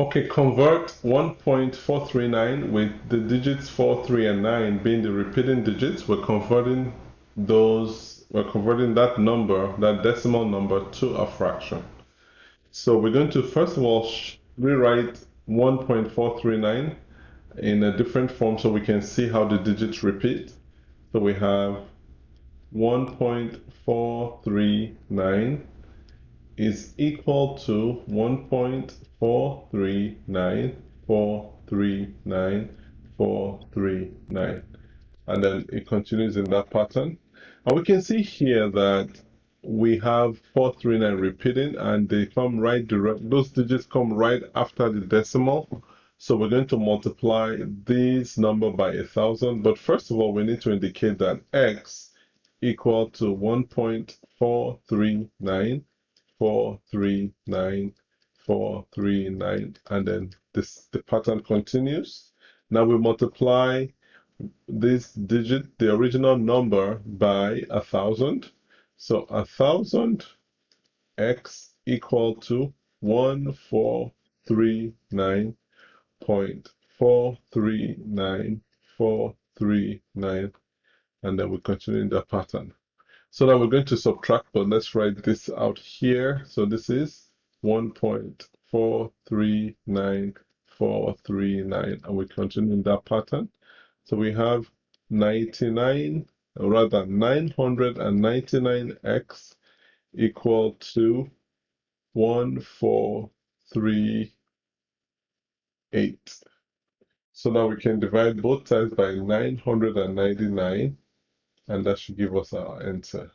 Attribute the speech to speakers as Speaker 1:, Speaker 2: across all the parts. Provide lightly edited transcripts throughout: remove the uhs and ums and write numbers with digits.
Speaker 1: Okay, convert 1.439 with the digits 4, 3, and 9 being the repeating digits. We're converting that number, that decimal number, to a fraction. So we're going to first of all rewrite 1.439 in a different form so we can see how the digits repeat. So we have 1.439 is equal to 1.439,439,439. And then it continues in that pattern. And we can see here that we have 439 repeating, and they come right direct, those digits come right after the decimal. So we're going to multiply this number by 1,000. But first of all, we need to indicate that x equal to 1.439 439 439, and then the pattern continues. Now we multiply this digit, the original number, by 1,000. So 1,000 x equal to 1,439.439,439, and then we continue in the pattern. So now we're going to subtract, but let's write this out here. So this is 1.439,439, and we continue in that pattern. So we have 99, or rather 999x equal to 1438. So now we can divide both sides by 999, and that should give us our answer.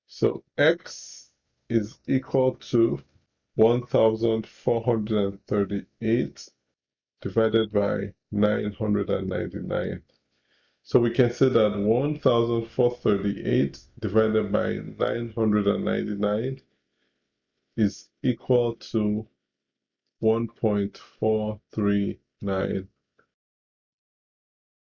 Speaker 1: So x is equal to 1,438 divided by 999. So we can say that 1,438 divided by 999 is equal to 1.439